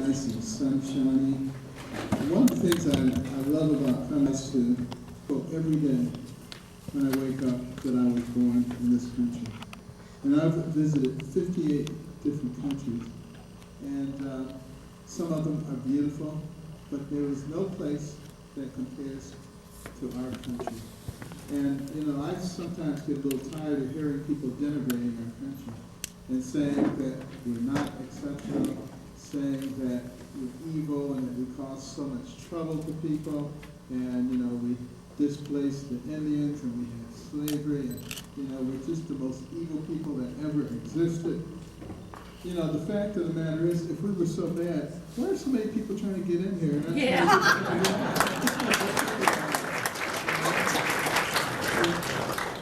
nice and sunshiny. One of the things I love about coming is to quote every day when I wake up that I was born in this country. And I've visited 58 different countries. And some of them are beautiful, but there is no place that compares to our country. And, you know, I sometimes get a little tired of hearing people denigrating our country and saying that we're not exceptional, saying that we're evil and that we cause so much trouble to people, and, you know, we displaced the Indians and we had slavery, and, you know, we're just the most evil people that ever existed. You know, the fact of the matter is, if we were so bad, why are so many people trying to get in here?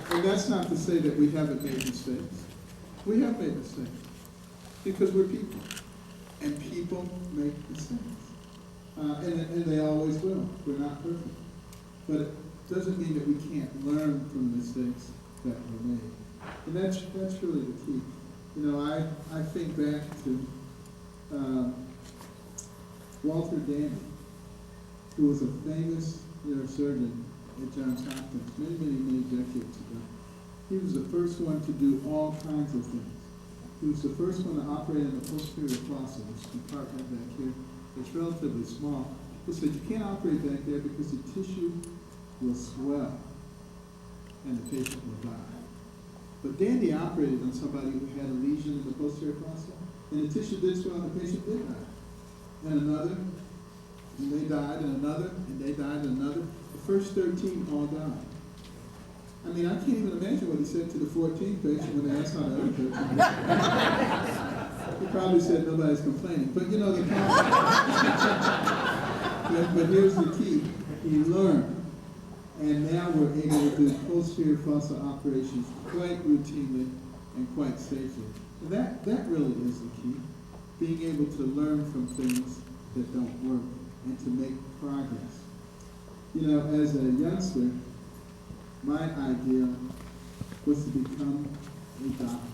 And that's not to say that we haven't made mistakes. We have made mistakes because we're people, and people make mistakes, and they always will. We're not perfect, but it doesn't mean that we can't learn from the mistakes that were made, and that's really the key. You know, I think back to Walter Dandy, who was a famous neurosurgeon at Johns Hopkins many decades ago. He was the first one to do all kinds of things. He was the first one to operate in the posterior fossa, this compartment back here. It's relatively small. He said, you can't operate back there because the tissue will swell and the patient will die. But Dandy operated on somebody who had a lesion in the posterior fossa, and the tissue did swell and the patient did die. And another, and they died, and another, and they died, and another. The first 13 all died. I mean, I can't even imagine what he said to the 14th patient when they asked how the other 13 died. He probably said nobody's complaining. But you know, but here's the key. He learned. And now we're able to do posterior fossa operations quite routinely and quite safely. And that really is the key. Being able to learn from things that don't work and to make progress. You know, as a youngster, my idea was to become a doctor.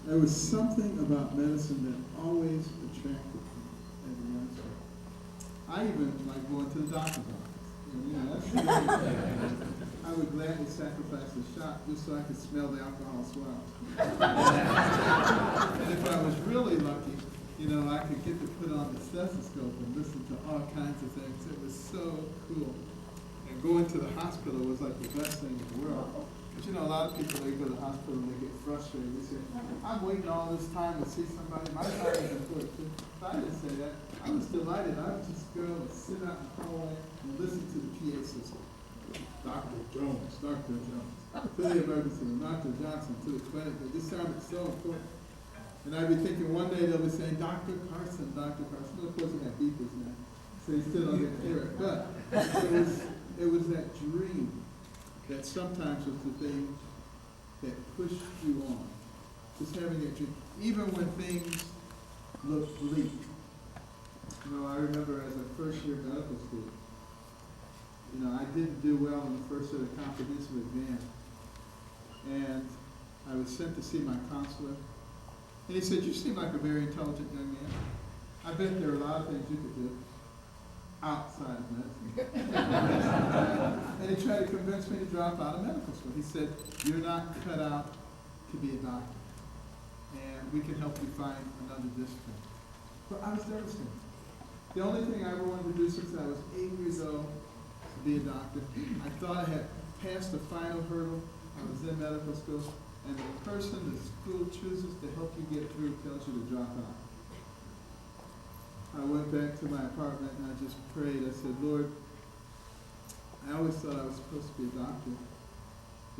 There was something about medicine that always attracted me as a youngster. I even like going to the doctor's office. You know, that's I would gladly sacrifice a shot just so I could smell the alcohol swell. And if I was really lucky, you know, I could get to put on the stethoscope and listen to all kinds of things. It was so cool. And going to the hospital was like the best thing in the world. But you know, a lot of people, they go to the hospital and they get frustrated. They say, I'm waiting all this time to see somebody. My time is important too. So I didn't say that. I was delighted. I would just go and sit out in the hallway and listen to the PA system. Dr. Jones, Dr. Jones. To the emergency room, Dr. Johnson, to the clinic. It just sounded so important. And I'd be thinking one day they'll be saying, Dr. Carson, Dr. Carson. Well, of course, they have beepers now, so you still don't get clear. But it was that dream that sometimes was the thing that pushed you on. Just having that dream. Even when things look bleak. You know, I remember as a first year medical student, you know, I didn't do well in the first set of comprehensive exam. And I was sent to see my counselor. And he said, you seem like a very intelligent young man. I bet there are a lot of things you could do outside of medicine. And he tried to convince me to drop out of medical school. He said, you're not cut out to be a doctor. And we can help you find another discipline. But I was devastated. The only thing I ever wanted to do since I was 8 years old was to be a doctor. I thought I had passed the final hurdle. I was in medical school. And the person the school chooses to help you get through tells you to drop out. I went back to my apartment and I just prayed. I said, Lord, I always thought I was supposed to be a doctor.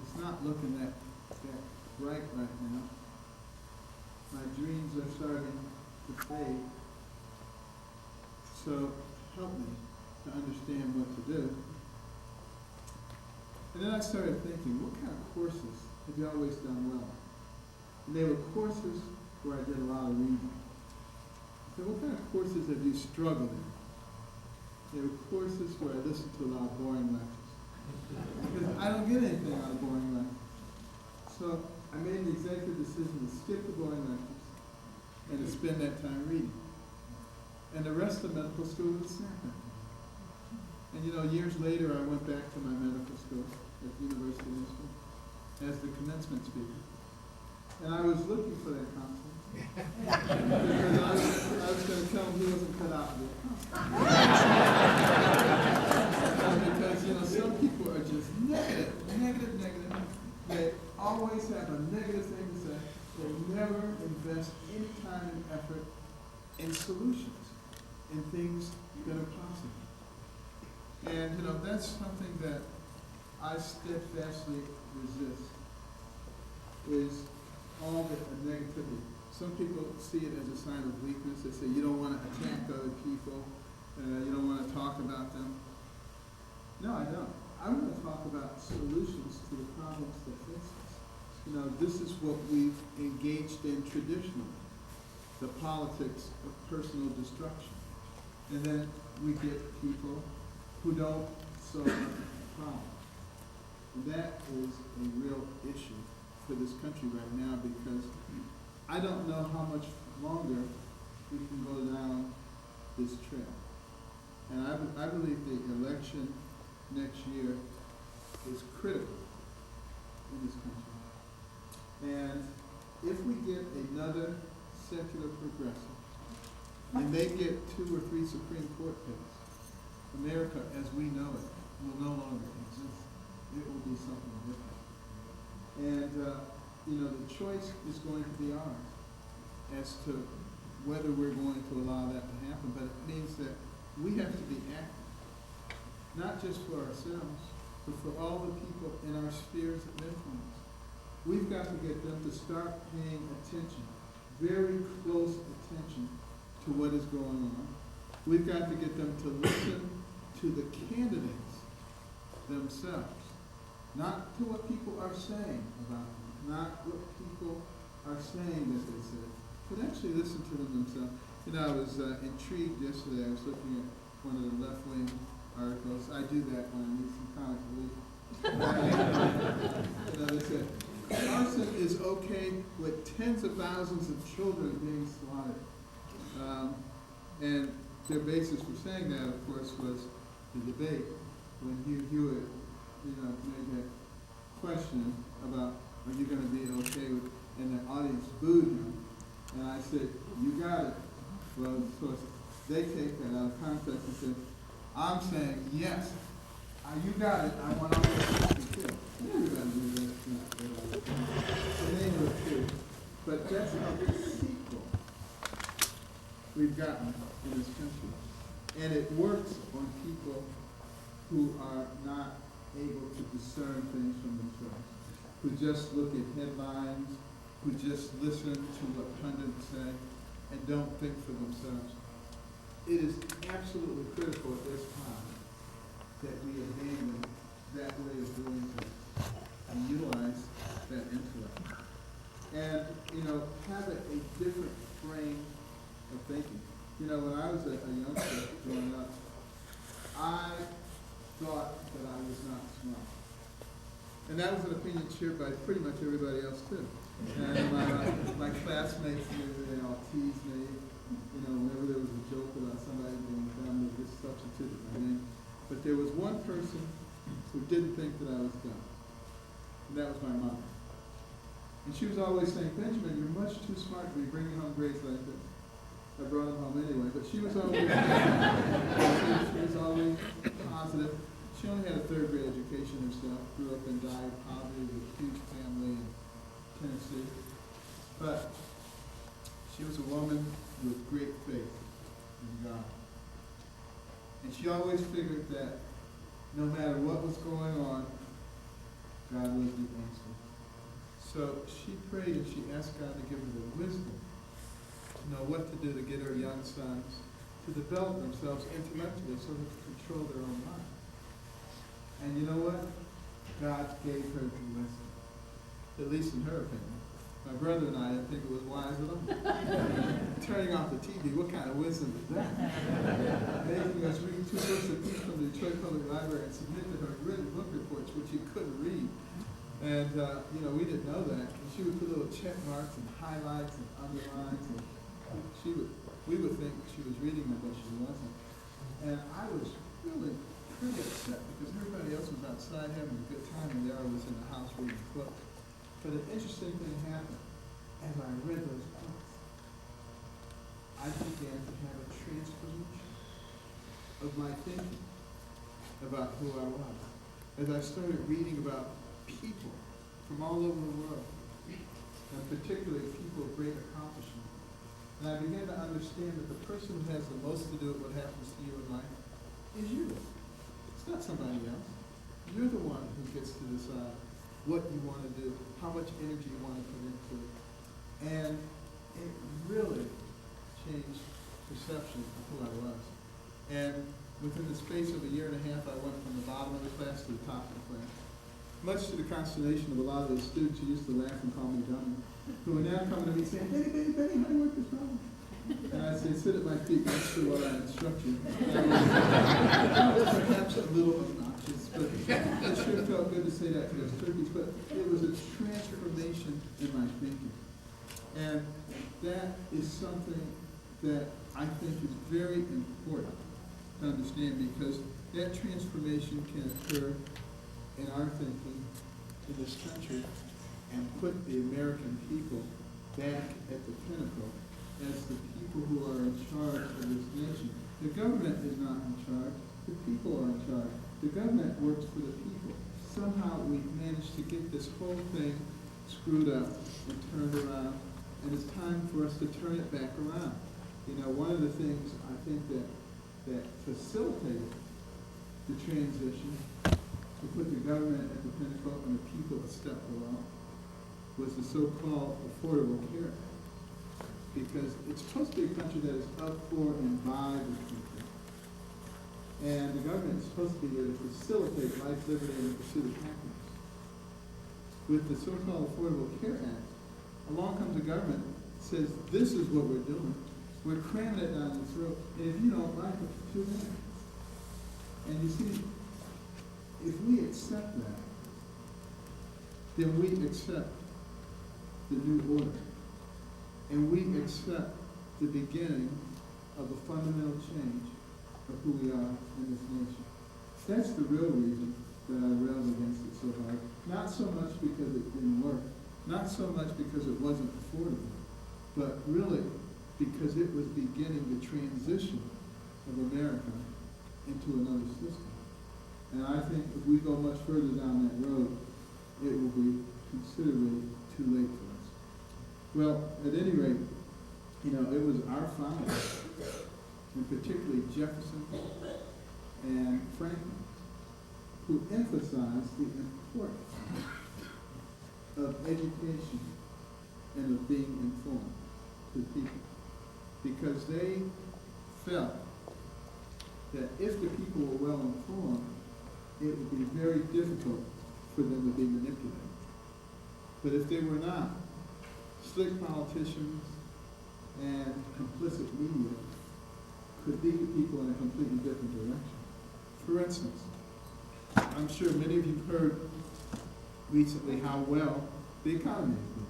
It's not looking that bright right now. My dreams are starting to fade. So help me to understand what to do. And then I started thinking, what kind of courses have you always done well? And they were courses where I did a lot of reading. So what kind of courses have you struggled in? There were courses where I listened to a lot of boring lectures. Because I don't get anything out of boring lectures. So I made the executive decision to skip the boring lectures and to spend that time reading. And the rest of medical school was snapping. And you know, years later, I went back to my medical school at the University of Michigan as the commencement speaker. And I was looking for that counselor. Because I was going to tell him he wasn't cut out to be a counselor. Because, you know, some people are just negative. They always have a negative thing to say. They never invest any time and effort in solutions, in things that are possible. And, you know, that's something that I steadfastly resist, is all the negativity. Some people see it as a sign of weakness. They say you don't want to attack other people. You don't want to talk about them. No, I don't. I want to talk about solutions to the problems that face us. You know, this is what we've engaged in traditionally, the politics of personal destruction. And then we get people who don't solve the problem. And that is a real issue for this country right now, because I don't know how much longer we can go down this trail. And I believe the election next year is critical in this country. And if we get another secular progressive, and they get 2 or 3 Supreme Court picks, America as we know it will no longer exist. It will be something different. And, you know, the choice is going to be ours as to whether we're going to allow that to happen. But it means that we have to be active, not just for ourselves, but for all the people in our spheres of influence. We've got to get them to start paying attention, very close attention to what is going on. We've got to get them to listen to the candidates themselves, not to what people are saying about them, not what people are saying that they said, but actually listen to them themselves. You know, I was intrigued yesterday. I was looking at one of the left-wing articles. I do that when I need some comic relief. You know, they said, Carson is okay with tens of thousands of children being slaughtered. And their basis for saying that, of course, was the debate when Hugh Hewitt, you know, made that question about, are you going to be okay with, and the audience booed him. And I said, you got it. Well, of course, they take that out of context and say, I'm saying, yes, you got it. I want all the children killed. Everybody knew that's not good. And they knew it too. But that's how deceitful we've gotten in this country. And it works on people who are not able to discern things from themselves, who just look at headlines, who just listen to what pundits say, and don't think for themselves. It is absolutely critical at this time that we abandon that way of doing things and utilize that intellect. And, you know, have a different frame of thinking. You know, when I was a youngster growing up, I thought that I was not smart. And that was an opinion shared by pretty much everybody else too. And my classmates knew, they all teased me. You know, whenever there was a joke about somebody being dumb, they just substituted my name. But there was one person who didn't think that I was dumb. And that was my mother. And she was always saying, Benjamin, you're much too smart to be bringing home grades like this. I brought them home anyway, but she was always she was always positive. She only had a 3rd grade education herself, grew up in dire poverty with a huge family in Tennessee. But she was a woman with great faith in God. And she always figured that no matter what was going on, God was the answer. So she prayed and she asked God to give her the wisdom to know what to do to get her young sons to develop themselves intellectually so they could control their own mind. And you know what? God gave her the wisdom, at least in her opinion. My brother and I didn't think it was wise at all. Turning off the TV, what kind of wisdom is that? Making us read 2 books a piece from the Detroit Public Library and submit to her written book reports, which you couldn't read. And, you know, we didn't know that. And she would put little check marks and highlights and underlines. And we would think she was reading them, but she wasn't. And I was really pretty upset because everybody else was outside having a good time, and there I was in the house reading books. But an interesting thing happened. As I read those books, I began to have a transformation of my thinking about who I was. As I started reading about people from all over the world, and particularly people of great accomplishment, and I began to understand that the person who has the most to do with what happens to you in life is you. It's not somebody else. You're the one who gets to decide what you want to do, how much energy you want to put into it. And it really changed perception of who I was. And within the space of a year and a half, I went from the bottom of the class to the top of the class. Much to the consternation of a lot of those students who used to laugh and call me dummy, who are now coming to me saying, Benny, how do you work this problem? And I say, sit at my feet next to what I instruct you. Perhaps a little obnoxious, but it sure felt good to say that to those turkeys. But it was a transformation in my thinking. And that is something that I think is very important to understand, because that transformation can occur in our thinking in this country and put the American people back at the pinnacle as the people who are in charge of this nation. The government is not in charge. The people are in charge. The government works for the people. Somehow we've managed to get this whole thing screwed up and turned around, and it's time for us to turn it back around. You know, one of the things I think that facilitated the transition to put the government at the pinnacle and the people a step below was the so-called Affordable Care Act. Because it's supposed to be a country that is up for and by the people. And the government is supposed to be there to facilitate life, liberty, and the pursuit of happiness. With the so-called Affordable Care Act, along comes the government, says, this is what we're doing. We're cramming it down your throat, and if you don't like it, too bad. And you see, if we accept that, then we accept the new order. And we accept the beginning of a fundamental change of who we are in this nation. That's the real reason that I railed against it so hard. Not so much because it didn't work, not so much because it wasn't affordable, but really because it was beginning the transition of America into another system. And I think if we go much further down that road, it will be considerably too late for us. Well, at any rate, you know, it was our founders, and particularly Jefferson and Franklin, who emphasized the importance of education and of being informed to people. Because they felt that if the people were well informed, it would be very difficult for them to be manipulated. But if they were not, slick politicians and complicit media could lead people in a completely different direction. For instance, I'm sure many of you have heard recently how well the economy is doing.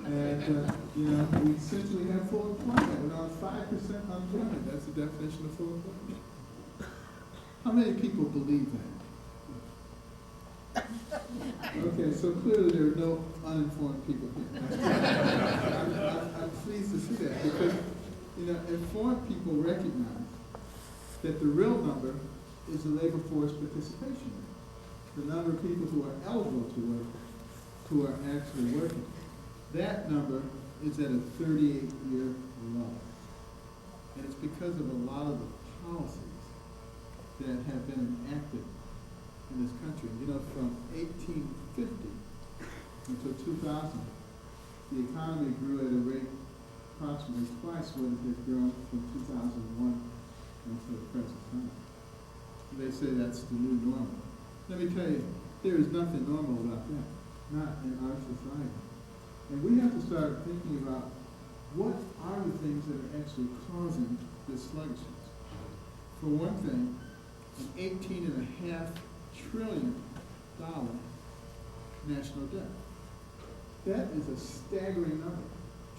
And, you know, we essentially have full employment. We're on 5% unemployment. That's the definition of full employment. How many people believe that? Okay, so clearly there are no uninformed people here. I'm pleased to see that because, you know, informed people recognize that the real number is the labor force participation rate. The number of people who are eligible to work, who are actually working. That number is at a 38-year low. And it's because of a lot of the policies that have been enacted in this country. You know, from 1850 until 2000, the economy grew at a rate approximately twice what it had grown from 2001 until the present time. They say that's the new normal. Let me tell you, there is nothing normal about that, not in our society. And we have to start thinking about what are the things that are actually causing this sluggishness. For one thing, an $18.5 trillion national debt. That is a staggering number.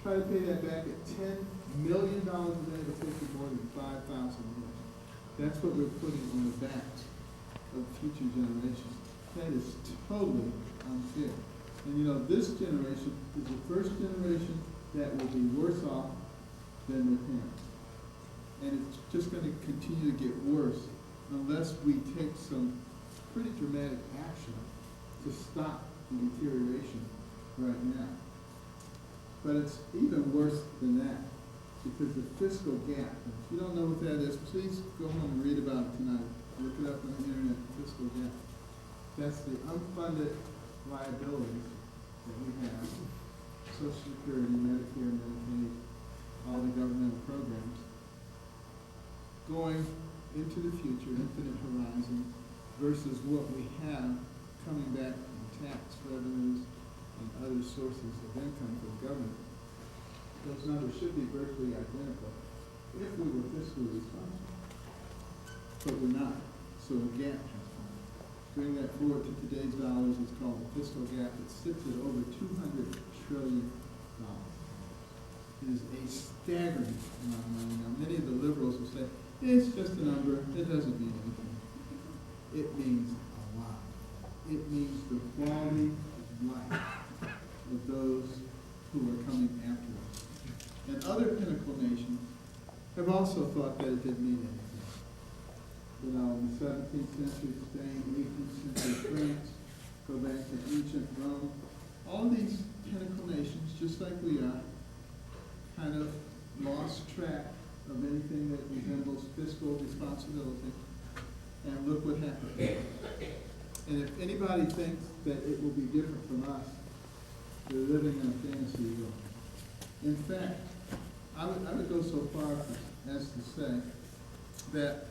try to pay that back at $10 million a day, it'll take you more than 5,000 years. That's what we're putting on the backs of future generations. That is totally unfair. And you know, this generation is the first generation that will be worse off than their parents. And it's just going to continue to get worse unless we take some pretty dramatic action to stop the deterioration right now. But it's even worse than that, because the fiscal gap, if you don't know what that is, please go home and read about it tonight. Look it up on the internet, fiscal gap. That's the unfunded liabilities that we have, Social Security, Medicare, Medicaid, all the governmental programs, going into the future, infinite horizon, versus what we have coming back from tax revenues and other sources of income for the government. Those numbers should be virtually identical if we were fiscally responsible. But we're not. So a gap has formed. Bring that forward to today's dollars, it's called the fiscal gap. It sits at over $200 trillion. It is a staggering amount of money. Now, many of the liberals will say, it's just a number, it doesn't mean anything. It means a lot. It means the quality of life of those who are coming after us. And other pinnacle nations have also thought that it didn't mean anything. You know, in the 17th century Spain, 18th century France, go back to ancient Rome, all these pinnacle nations, just like we are, kind of lost track of anything that resembles fiscal responsibility. And look what happened. And if anybody thinks that it will be different from us, they're living in a fantasy world. In fact, I would go so far as to say that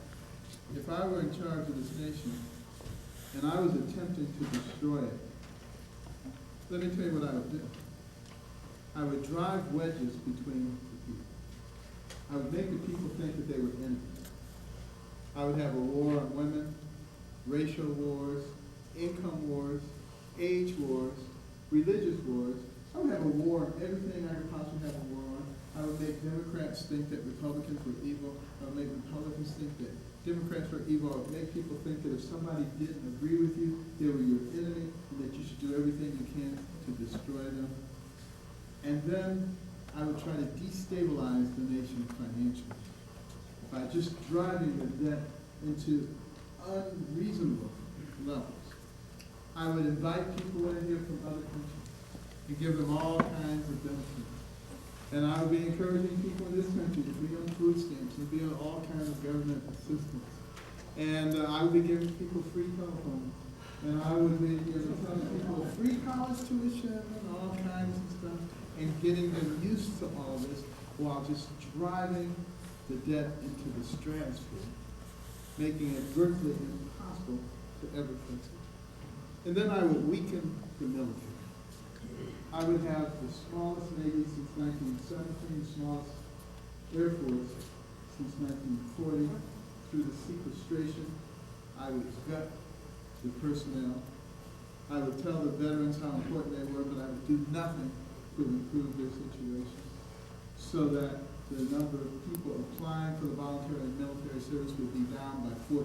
if I were in charge of this nation and I was attempting to destroy it, let me tell you what I would do. I would drive wedges between the people. I would make the people think that they were enemies. I would have a war on women, racial wars, income wars, age wars, religious wars. I would have a war on everything I could possibly have a war on. I would make Democrats think that Republicans were evil. I would make Republicans think that Democrats were evil. I would make people think that if somebody didn't agree with you, they were your enemy, and that you should do everything you can to destroy them. And then I would try to destabilize the nation financially by just driving the debt into unreasonable levels. I would invite people in here from other countries and give them all kinds of benefits. And I would be encouraging people in this country to be on food stamps and be on all kinds of government assistance. And I would be giving people free telephones. And I would be telling people free college tuition and all kinds of stuff, and getting them used to all this while just driving the debt into the stratosphere, making it virtually impossible to ever fix it. And then I would weaken the military. I would have the smallest Navy since 1917, the smallest Air Force since 1940. Through the sequestration, I would gut the personnel. I would tell the veterans how important they were, but I would do nothing to improve their situation, so that the number of people applying for the voluntary and military service would be down by 14%,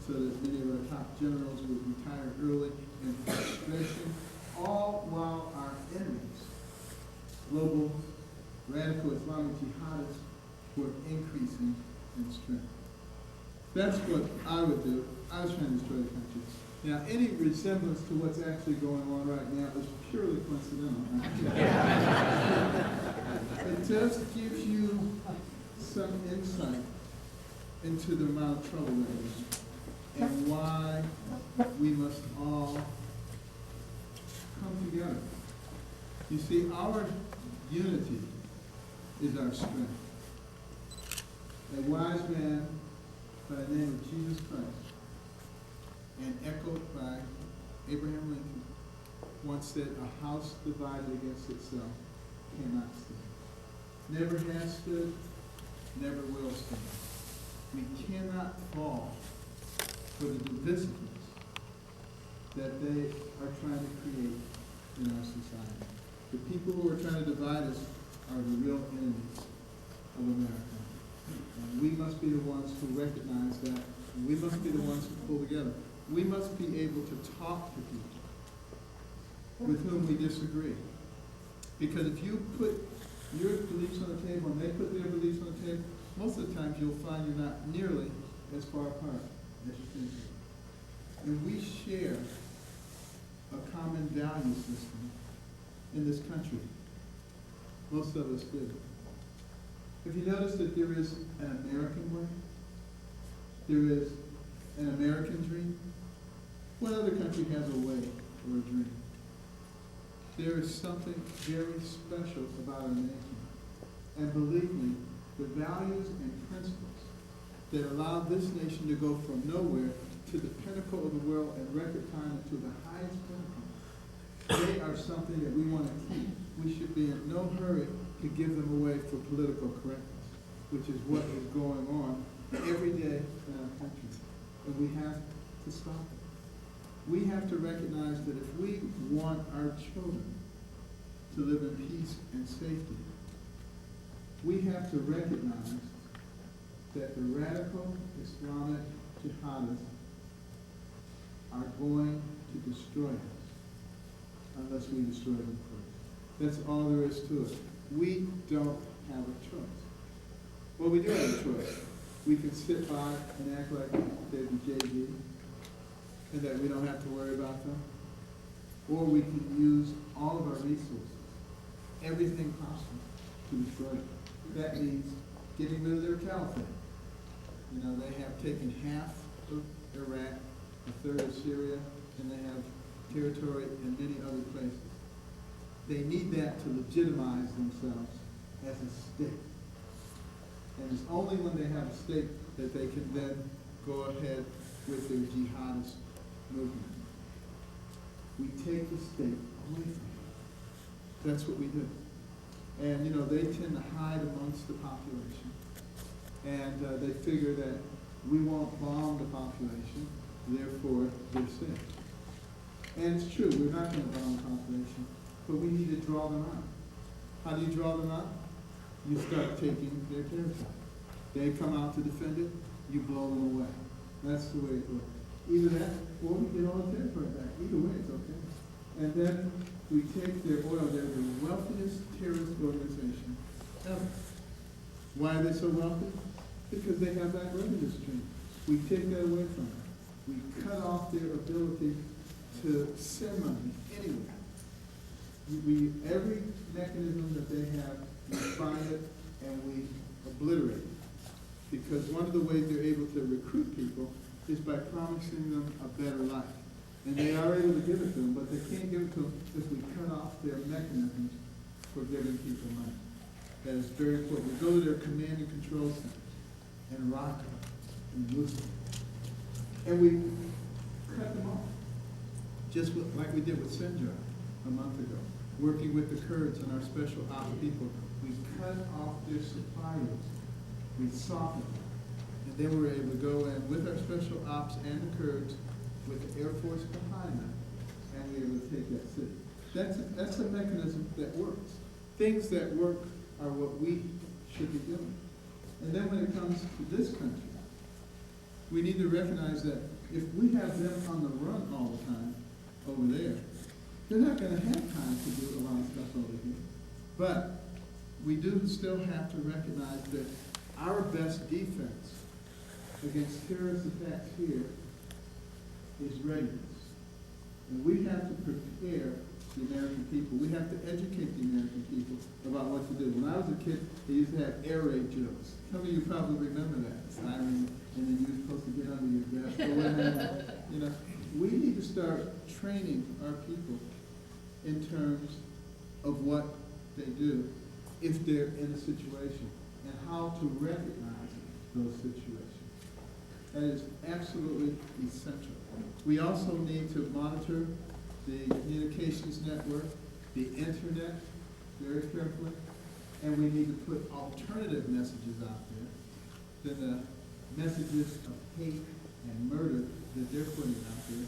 so that many of our top generals would retire early in frustration, all while our enemies, global radical Islamic jihadists, were increasing in strength. That's what I would do. I was trying to destroy the country. Now, any resemblance to what's actually going on right now is purely coincidental. It just gives you some insight into the amount of trouble that we're in and why we must all come together. You see, our unity is our strength. A wise man by the name of Jesus Christ, and echoed by Abraham Lincoln, once said, a house divided against itself cannot stand. Never has stood, never will stand. We cannot fall for the divisiveness that they are trying to create in our society. The people who are trying to divide us are the real enemies of America. And we must be the ones who recognize that. We must be the ones who pull together. We must be able to talk to people with whom we disagree. Because if you put your beliefs on the table and they put their beliefs on the table, most of the times you'll find you're not nearly as far apart as you think you are. And we share a common value system in this country. Most of us do. Have you noticed that there is an American way? There is an American dream? What other country has a way or a dream? There is something very special about our nation. And believe me, the values and principles that allow this nation to go from nowhere to the pinnacle of the world in record time and to the highest pinnacle, they are something that we want to keep. We should be in no hurry to give them away for political correctness, which is what is going on every day in our country. And we have to stop it. We have to recognize that if we want our children to live in peace and safety, we have to recognize that the radical Islamic jihadists are going to destroy us unless we destroy them first. That's all there is to it. We don't have a choice. Well, we do have a choice. We can sit by and act like they're the JV and that we don't have to worry about them. Or we can use all of our resources, everything possible, to destroy them. That means getting rid of their caliphate. You know, they have taken half of Iraq, a third of Syria, and they have territory in many other places. They need that to legitimize themselves as a state. And it's only when they have a state that they can then go ahead with their jihadist movement. We take the state away from them. That's what we do. And, you know, they tend to hide amongst the population. And they figure that we won't bomb the population, therefore they're safe. And it's true, we're not going to bomb the population, but we need to draw them out. How do you draw them out? You start taking their territory. They come out to defend it, you blow them away. That's the way it works. Either that, or we get all the territory back. Either way, it's okay. And then we take their oil. They're the wealthiest terrorist organization ever. Why are they so wealthy? Because they have that revenue stream. We take that away from them. We cut off their ability to send money anywhere. Every mechanism that they have, we find it and we obliterate it. Because one of the ways they're able to recruit people is by promising them a better life. And they are able to give it to them, but they can't give it to them if we cut off their mechanisms for giving people money. That is very important. We go to their command and control centers in Raqqa, in Mosul, and we cut them off. Just like we did with Sinjar a month ago. Working with the Kurds and our special ops people, we cut off their supply routes. We softened them. And then we were able to go in with our special ops and the Kurds, with the Air Force behind them, and we were able to take that city. That's a mechanism that works. Things that work are what we should be doing. And then when it comes to this country, we need to recognize that if we have them on the run all the time over there, they're not going to have time to do a lot of stuff over here. But we do still have to recognize that our best defense against terrorist attacks here is readiness. And we have to prepare the American people. We have to educate the American people about what to do. When I was a kid, they used to have air raid drills. Some of you probably remember that. Siren, and then you were supposed to get under your desk or whatever. You know, we need to start training our people in terms of what they do if they're in a situation and how to recognize those situations. That is absolutely essential. We also need to monitor the communications network, the internet, very carefully, and we need to put alternative messages out there than the messages of hate and murder that they're putting out there.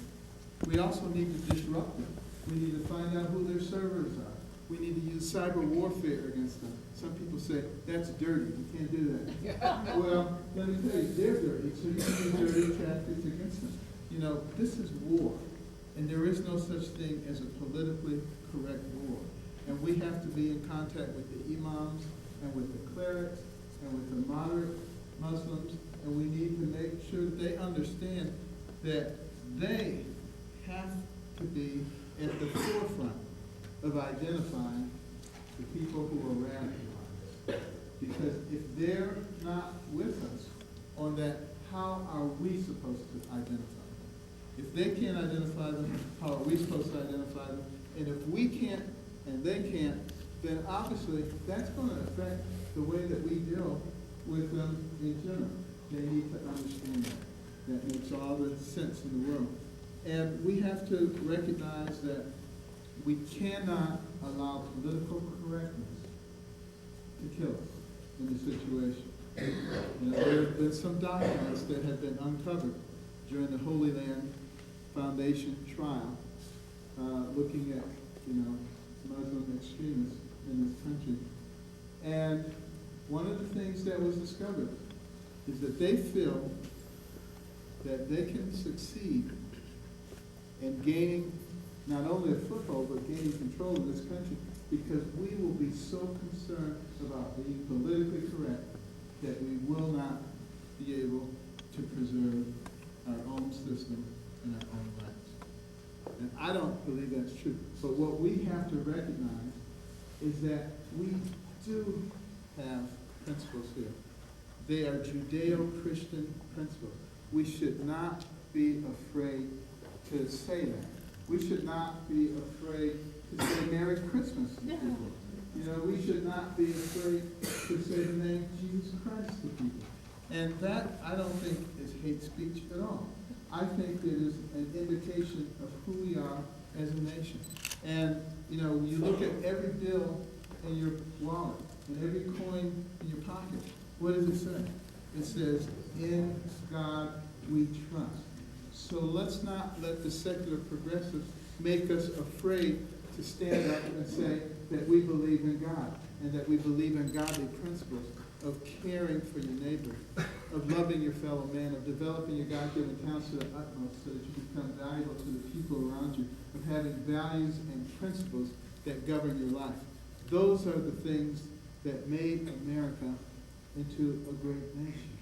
We also need to disrupt them. We need to find out who their servers are. We need to use cyber warfare against them. Some people say, that's dirty, you can't do that. Well, let me tell you, they're dirty, so you can use dirty tactics against them. You know, this is war, and there is no such thing as a politically correct war. And we have to be in contact with the imams and with the clerics and with the moderate Muslims, and we need to make sure that they understand that they have to be at the forefront of identifying the people who are radicalized. Because if they're not with us on that, how are we supposed to identify them? If they can't identify them, how are we supposed to identify them? And if we can't and they can't, then obviously that's going to affect the way that we deal with them in general. They need to understand that. That makes all the sense in the world. And we have to recognize that we cannot allow political correctness to kill us in the situation. You know, there have been some documents that have been uncovered during the Holy Land Foundation trial, looking at, Muslim extremists in this country. And one of the things that was discovered is that they feel that they can succeed in gaining not only a foothold, but gaining control of this country because we will be so concerned about being politically correct that we will not be able to preserve our own system and our own rights. And I don't believe that's true. But what we have to recognize is that we do have principles here. They are Judeo-Christian principles. We should not be afraid to say that. We should not be afraid to say Merry Christmas to people. You know, we should not be afraid to say the name Jesus Christ to people. And that, I don't think, is hate speech at all. I think it is an indication of who we are as a nation. And, you look at every bill in your wallet and every coin in your pocket. What does it say? It says, in God we trust. So let's not let the secular progressives make us afraid to stand up and say that we believe in God and that we believe in godly principles of caring for your neighbor, of loving your fellow man, of developing your God-given talents to the utmost so that you become valuable to the people around you, of having values and principles that govern your life. Those are the things that made America into a great nation.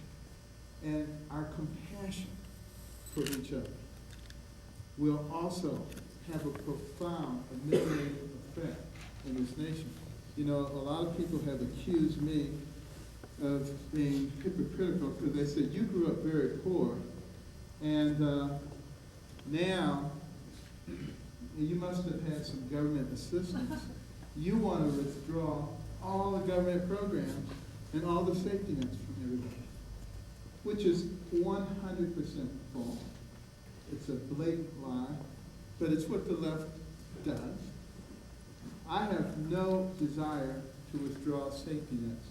And our compassion for each other will also have a profound, amazing effect in this nation. A lot of people have accused me of being hypocritical because they said, you grew up very poor, and now you must have had some government assistance. You want to withdraw all the government programs and all the safety nets from everybody, which is 100% false. It's a blatant lie, but it's what the left does. I have no desire to withdraw safety nets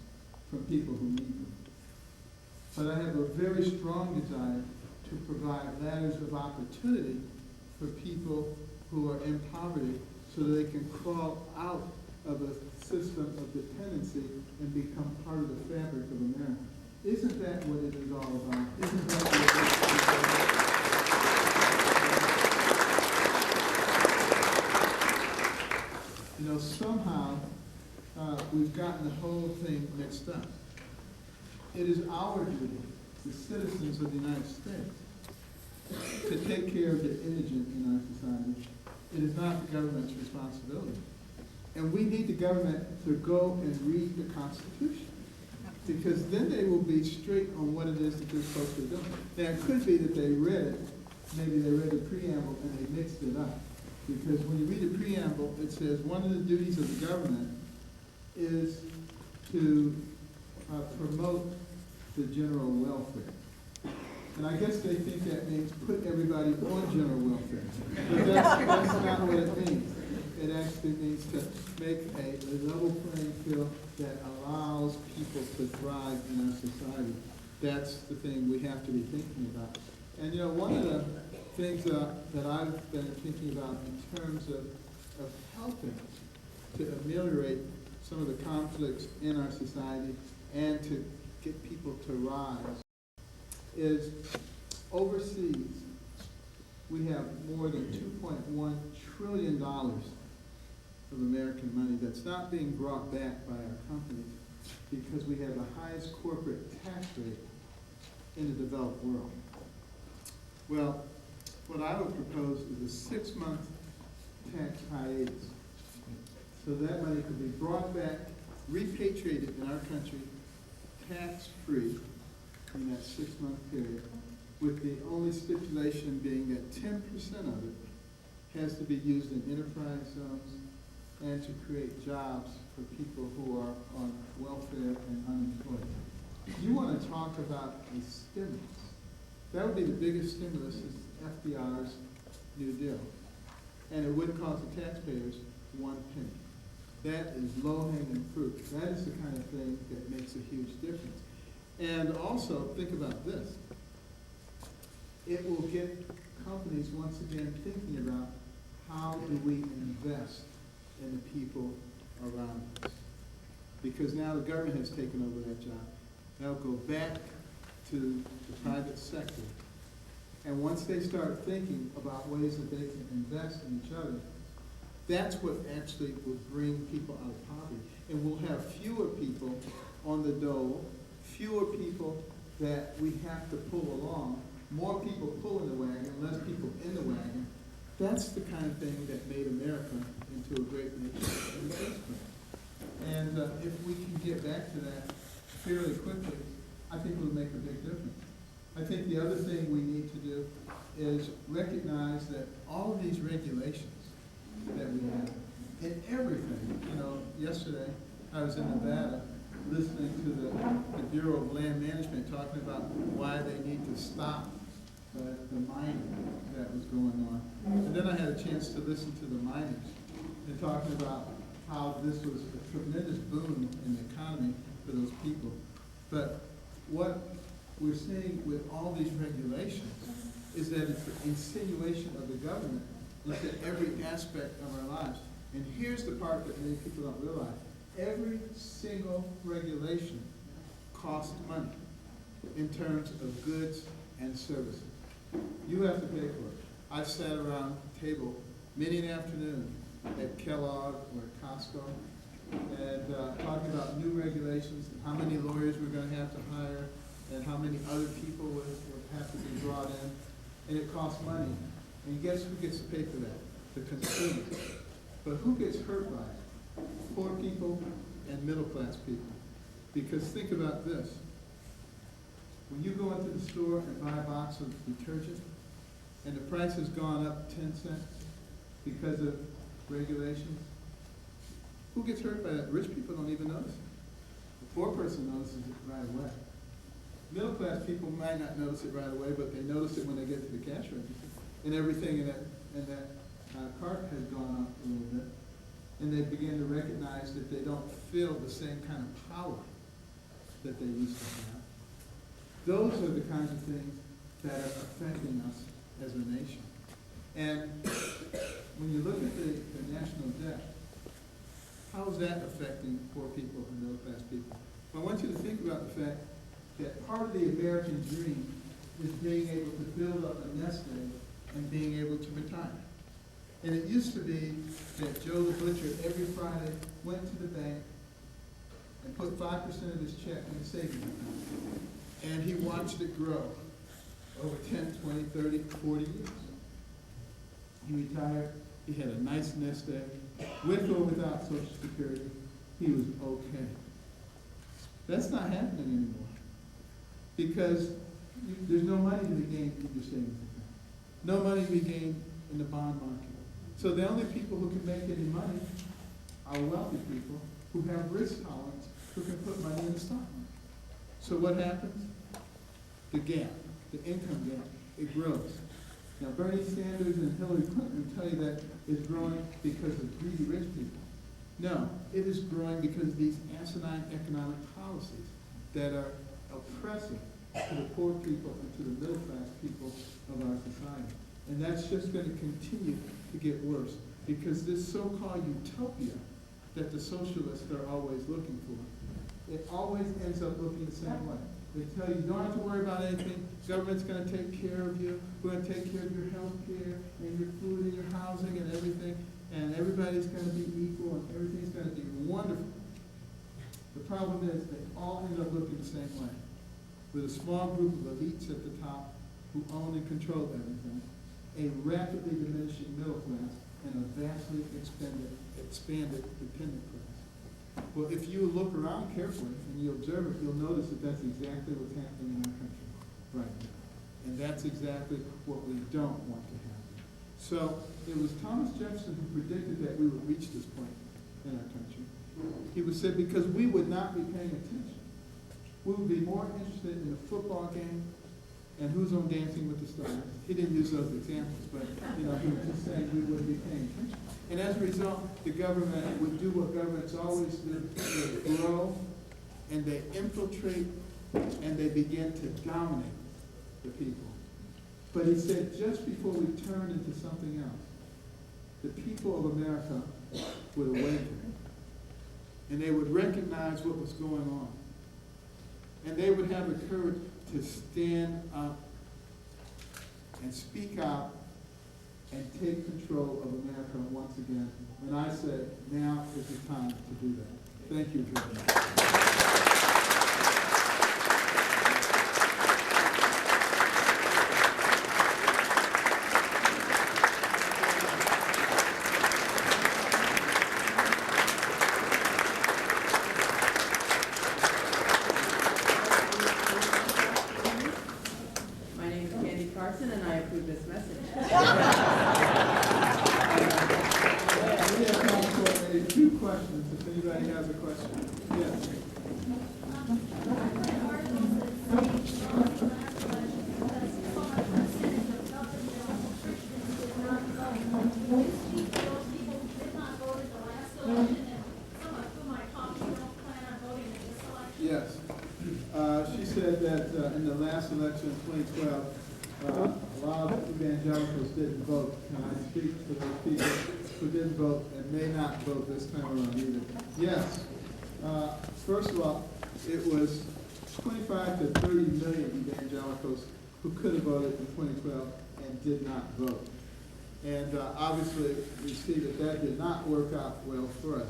from people who need them. But I have a very strong desire to provide ladders of opportunity for people who are in poverty so that they can crawl out of a system of dependency and become part of the fabric of America. Isn't that what it is all about? Isn't that what it is? Somehow we've gotten the whole thing mixed up. It is our duty, the citizens of the United States, to take care of the indigent in our society. It is not the government's responsibility. And we need the government to go and read the Constitution, because then they will be straight on what it is that they're supposed to do. Now, it could be that they read it, maybe they read the preamble and they mixed it up. Because when you read the preamble, it says one of the duties of the government is to promote the general welfare. And I guess they think that means put everybody on general welfare. But that's not what it means. It actually means to make a level playing field that allows people to thrive in our society. That's the thing we have to be thinking about. And one of the things that I've been thinking about in terms of helping to ameliorate some of the conflicts in our society and to get people to rise is overseas. We have more than $2.1 trillion of American money that's not being brought back by our companies because we have the highest corporate tax rate in the developed world. Well, what I would propose is a 6-month tax hiatus. So that money could be brought back, repatriated in our country, tax-free in that 6-month period, with the only stipulation being that 10% of it has to be used in enterprise zones and to create jobs for people who are on welfare and unemployed. You want to talk about a stimulus. That would be the biggest stimulus is FDR's New Deal. And it wouldn't cost the taxpayers 1 penny. That is low-hanging fruit. That is the kind of thing that makes a huge difference. And also, think about this. It will get companies once again thinking about how do we invest in the people around us. Because now the government has taken over that job. They'll go back to the private sector. And once they start thinking about ways that they can invest in each other, that's what actually will bring people out of poverty. And we'll have fewer people on the dole, fewer people that we have to pull along, more people pulling the wagon, less people in the wagon. That's the kind of thing that made America into a great nation in the first place. And if we can get back to that fairly quickly, I think it'll make a big difference. I think the other thing we need to do is recognize that all of these regulations that we have in everything, yesterday I was in Nevada listening to the Bureau of Land Management talking about why they need to stop the mining that was going on. And then I had a chance to listen to the miners and talking about how this was a tremendous boon in the economy for those people. But what we're seeing with all these regulations is that it's the insinuation of the government into every aspect of our lives. And here's the part that many people don't realize. Every single regulation costs money in terms of goods and services. You have to pay for it. I've sat around a table many an afternoon at Kellogg or at Costco and talking about new regulations and how many lawyers we're going to have to hire and how many other people would have to be brought in. And it costs money. And guess who gets to pay for that? The consumer. But who gets hurt by it? Poor people and middle-class people. Because think about this. When you go into the store and buy a box of detergent and the price has gone up 10 cents because of regulations, who gets hurt by that? Rich people don't even notice it. The poor person notices it right away. Middle-class people might not notice it right away, but they notice it when they get to the cash register. And everything in that cart has gone up a little bit. And they begin to recognize that they don't feel the same kind of power that they used to have. Those are the kinds of things that are affecting us as a nation. And when you look at the national debt, how is that affecting poor people and middle-class people? Well, I want you to think about the fact that part of the American dream is being able to build up a nest egg and being able to retire. And it used to be that Joe the Butcher every Friday went to the bank and put 5% of his check in the savings account. And he watched it grow over 10, 20, 30, 40 years. He retired. He had a nice nest egg. With or without Social Security, he was okay. That's not happening anymore. Because there's no money to be gained in your savings account. No money to be gained in the bond market. So the only people who can make any money are wealthy people who have risk tolerance, who can put money in the stock market. So what happens? The gap, the income gap, it grows. Now Bernie Sanders and Hillary Clinton tell you that it's growing because of greedy rich people. No, it is growing because of these asinine economic policies that are oppressive to the poor people and to the middle class people of our society. And that's just going to continue to get worse because this so-called utopia that the socialists are always looking for. It always ends up looking the same way. They tell you don't have to worry about anything. Government's going to take care of you. We're going to take care of your health care and your food and your housing and everything. And everybody's going to be equal and everything's going to be wonderful. The problem is they all end up looking the same way, with a small group of elites at the top who own and control everything, a rapidly diminishing middle class, and a vastly expanded dependent class. Well, if you look around carefully and you observe it, you'll notice that that's exactly what's happening in our country right now. And that's exactly what we don't want to happen. So it was Thomas Jefferson who predicted that we would reach this point in our country. He would say, because we would not be paying attention. We would be more interested in the football game and who's on Dancing with the Stars. He didn't use those examples, but he was just saying we wouldn't be paying attention. And as a result, the government would do what governments always do. They grow, and they infiltrate, and they begin to dominate the people. But he said just before we turn into something else, the people of America would awaken, and they would recognize what was going on. And they would have the courage to stand up and speak out and take control of America once again. And I say, now is the time to do that. Thank you very much. Carson, and I approve this message. We have time for maybe 2 questions, if anybody has a question. Yes. Yes. She said that in the last election in 2012, a lot of evangelicals didn't vote. Can I speak to those people who didn't vote and may not vote this time around either? Yes. First of all, it was 25 to 30 million evangelicals who could have voted in 2012 and did not vote. And obviously, we see that that did not work out well for us.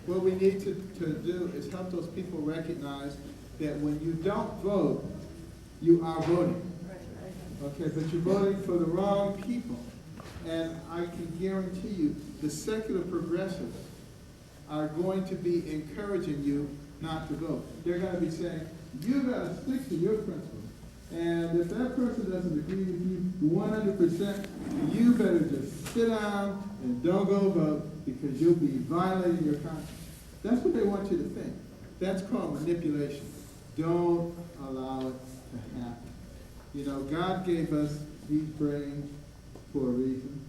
What we need to do is help those people recognize that when you don't vote, you are voting. Okay, but you're voting for the wrong people. And I can guarantee you the secular progressives are going to be encouraging you not to vote. They're going to be saying, you got to stick to your principles. And if that person doesn't agree with you 100%, you better just sit down and don't go vote because you'll be violating your conscience. That's what they want you to think. That's called manipulation. Don't allow it to happen. You know, God gave us these brains for a reason.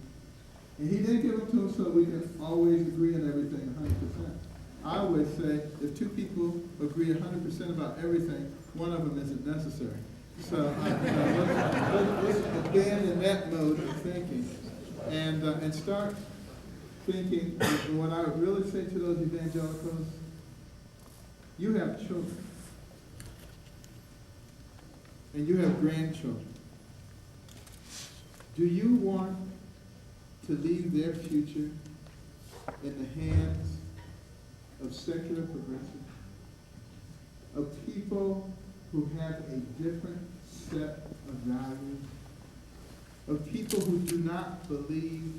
And he didn't give them to us so we can always agree on everything 100%. I always say, if 2 people agree 100% about everything, one of them isn't necessary. So let's abandon that mode of thinking and start thinking, what I would really say to those evangelicals, you have children. And you have grandchildren. Do you want to leave their future in the hands of secular progressives, of people who have a different set of values, of people who do not believe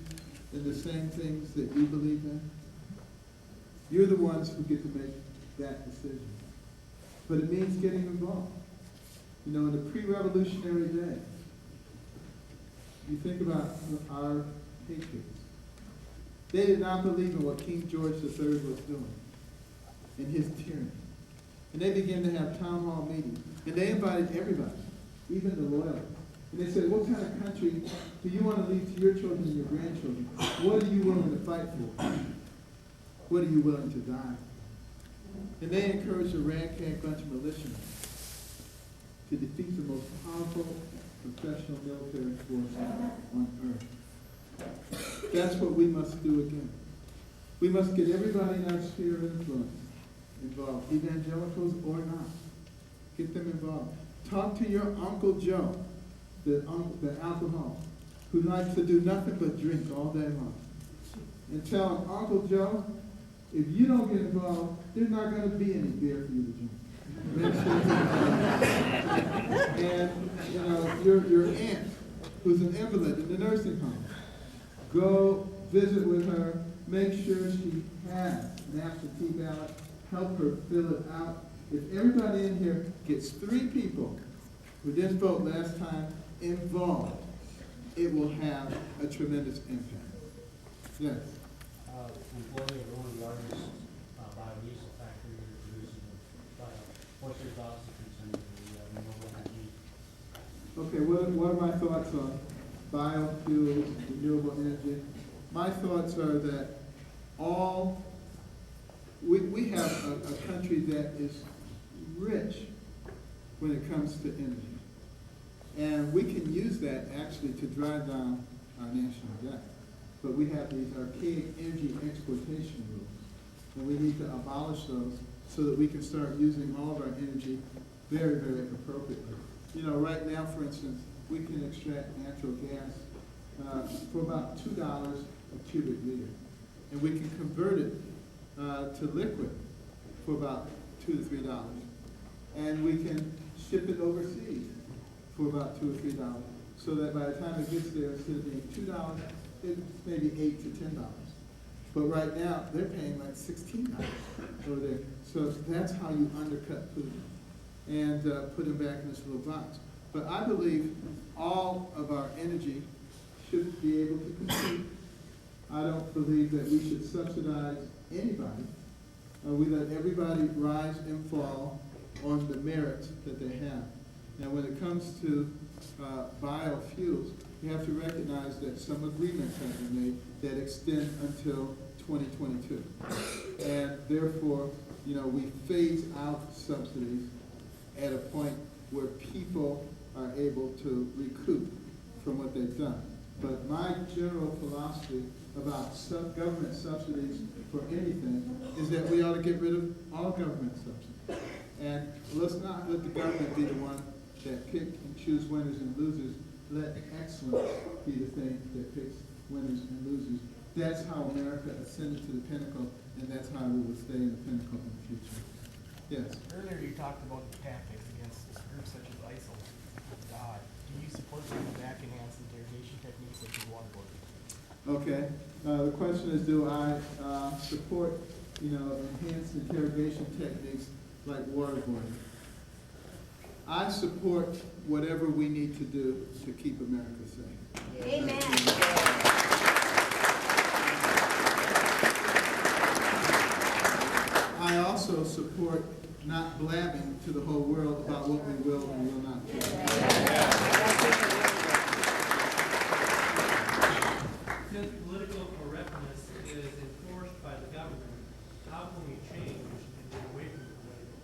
in the same things that you believe in? You're the ones who get to make that decision. But it means getting involved. You know, in the pre-revolutionary day, you think about our patriots. They did not believe in what King George III was doing and his tyranny. And they began to have town hall meetings. And they invited everybody, even the loyalists. And they said, what kind of country do you want to leave to your children and your grandchildren? What are you willing to fight for? What are you willing to die for? And they encouraged a ragtag bunch of militiamen to defeat the most powerful professional military force on earth. That's what we must do again. We must get everybody in our sphere of influence involved, evangelicals or not. Get them involved. Talk to your Uncle Joe, the alcoholic, who likes to do nothing but drink all day long. And tell him, Uncle Joe, if you don't get involved, there's not going to be any beer for you to drink. Make sure you're involved. And, your aunt, who's an invalid in the nursing home, go visit with her, make sure she has an absentee ballot, help her fill it out. If everybody in here gets 3 people who didn't vote last time involved, it will have a tremendous impact. Yes? Employee of one of the largest biodiesel factory here producing what's your thoughts concerning the renewable energy? Okay, what are my thoughts on biofuels, renewable energy? My thoughts are that we have a country that is rich when it comes to energy. And we can use that actually to drive down our national debt. But we have these archaic energy exportation rules. And we need to abolish those so that we can start using all of our energy very, very appropriately. Right now, for instance, we can extract natural gas for about $2 a cubic meter. And we can convert it to liquid for about $2 to $3. And we can ship it overseas for about $2 or $3. So that by the time it gets there, instead of being $2, it's maybe $8 to $10. But right now, they're paying like $16 over there. So that's how you undercut Putin and put him back in this little box. But I believe all of our energy should be able to compete. I don't believe that we should subsidize anybody. We let everybody rise and fall on the merits that they have. Now, when it comes to biofuels, you have to recognize that some agreements have been made that extend until 2022. And therefore, we phase out subsidies at a point where people are able to recoup from what they've done. But my general philosophy about government subsidies for anything is that we ought to get rid of all government subsidies. And let's not let the government be the one that pick and choose winners and losers. Let excellence be the thing that picks winners and losers. That's how America ascended to the pinnacle, and that's how we will stay in the pinnacle in the future. Yes? Earlier you talked about the tactics against groups such as ISIL. Do you support bringing back enhanced interrogation techniques such as waterboarding? Okay. The question is, do I support, enhanced interrogation techniques like waterboarding? I support whatever we need to do to keep America safe. Amen. I also support not blabbing to the whole world about what we will and will not do. Since political correctness is enforced by the government, how can we change and get away from the political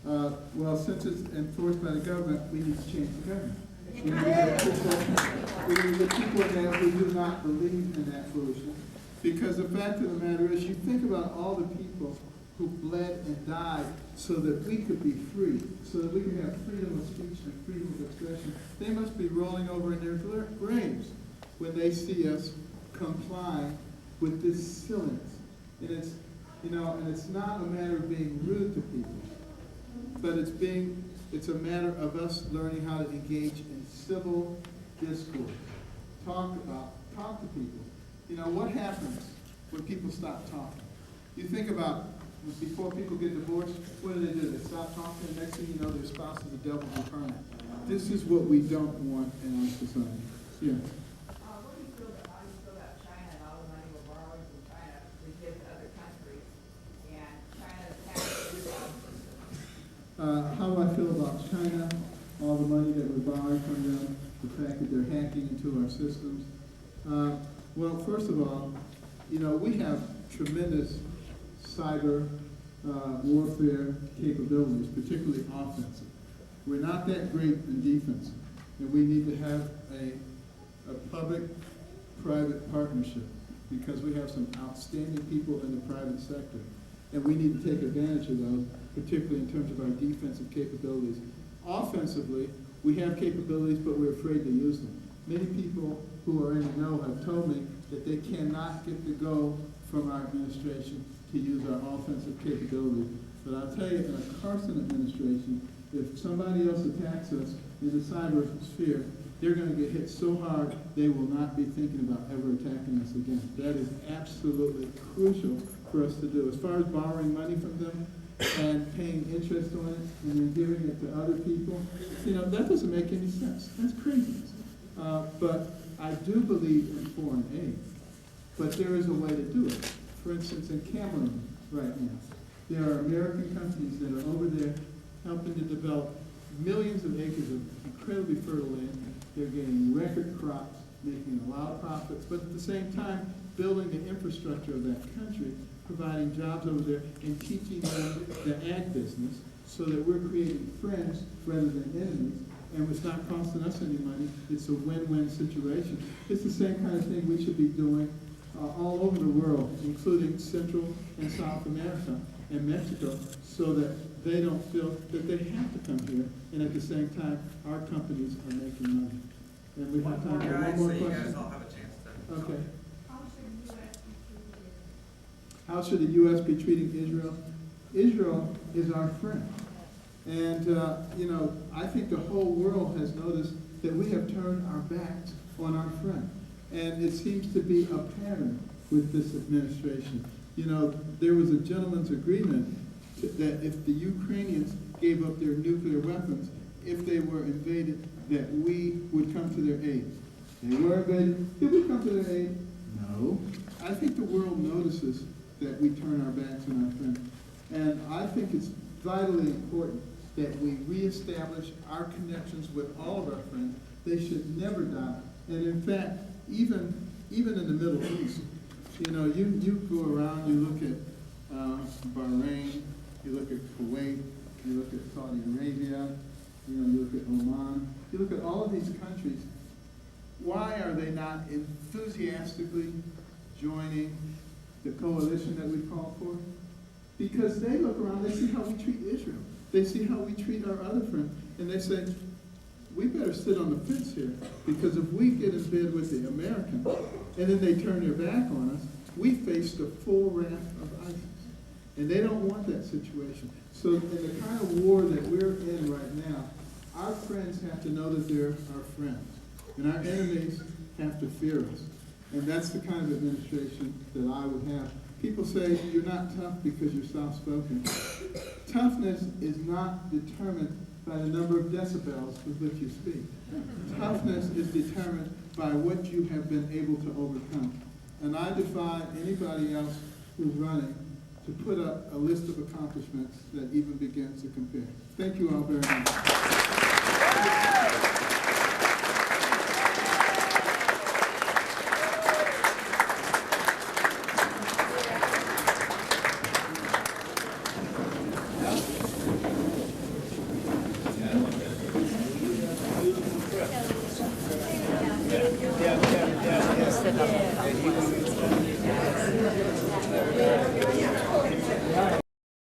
correctness? Well, since it's enforced by the government, we need to change the government. We need the people in there who do not believe in that foolishness. Because the fact of the matter is, you think about all the people who bled and died so that we could be free, so that we could have freedom of speech and freedom of expression. They must be rolling over in their graves when they see us complying with this silliness. And it's, and it's not a matter of being rude to people, but it's a matter of us learning how to engage in civil discourse. Talk to people. What happens when people stop talking? You think about before people get divorced, what do? They stop talking, and next thing you know, their spouse is the devil incarnate. This is what we don't want in our society. Yeah. How do you feel about China and all the money we're borrowing from China to give to other countries, and China's taxes? How do I feel about China, all the money that we're borrowing from them, the fact that they're hacking into our systems? Well, first of all, we have tremendous cyber warfare capabilities, particularly offensive. We're not that great in defense, and we need to have a public-private partnership because we have some outstanding people in the private sector. And we need to take advantage of those, particularly in terms of our defensive capabilities. Offensively, we have capabilities, but we're afraid to use them. Many people who are in the know have told me that they cannot get the go from our administration to use our offensive capabilities. But I'll tell you, in a Carson administration, if somebody else attacks us in the cyber sphere, they're going to get hit so hard they will not be thinking about ever attacking us again. That is absolutely crucial for us to do. As far as borrowing money from them and paying interest on it and then giving it to other people, that doesn't make any sense. That's craziness. But I do believe in foreign aid. But there is a way to do it. For instance, in Cameroon right now, there are American companies that are over there helping to develop millions of acres of incredibly fertile land. They're getting record crops, making a lot of profits, but at the same time, building the infrastructure of that country, providing jobs over there, and teaching them the ag business so that we're creating friends rather than enemies. And it's not costing us any money. It's a win-win situation. It's the same kind of thing we should be doing all over the world, including Central and South America and Mexico, so that they don't feel that they have to come here, and at the same time, our companies are making money. And we have time for one more question. You guys all have a chance to. Okay. How should the U.S. be treating Israel? How should the U.S. be treating Israel? Israel is our friend. And, I think the whole world has noticed that we have turned our backs on our friend. And it seems to be a pattern with this administration. There was a gentleman's agreement that if the Ukrainians gave up their nuclear weapons, if they were invaded, that we would come to their aid. They were invaded. Did we come to their aid? No. I think the world notices that we turn our backs on our friend. And I think it's vitally important that we reestablish our connections with all of our friends. They should never die. And in fact, even in the Middle East, you go around, you look at Bahrain, you look at Kuwait, you look at Saudi Arabia, you look at Oman, you look at all of these countries. Why are they not enthusiastically joining the coalition that we've called for? Because they look around, they see how we treat Israel. They see how we treat our other friends, and they say, we better sit on the fence here, because if we get in bed with the Americans, and then they turn their back on us, we face the full wrath of ISIS. And they don't want that situation. So in the kind of war that we're in right now, our friends have to know that they're our friends. And our enemies have to fear us. And that's the kind of administration that I would have. People say you're not tough because you're soft-spoken. Toughness is not determined by the number of decibels with which you speak. Toughness is determined by what you have been able to overcome. And I defy anybody else who's running to put up a list of accomplishments that even begins to compare. Thank you all very much.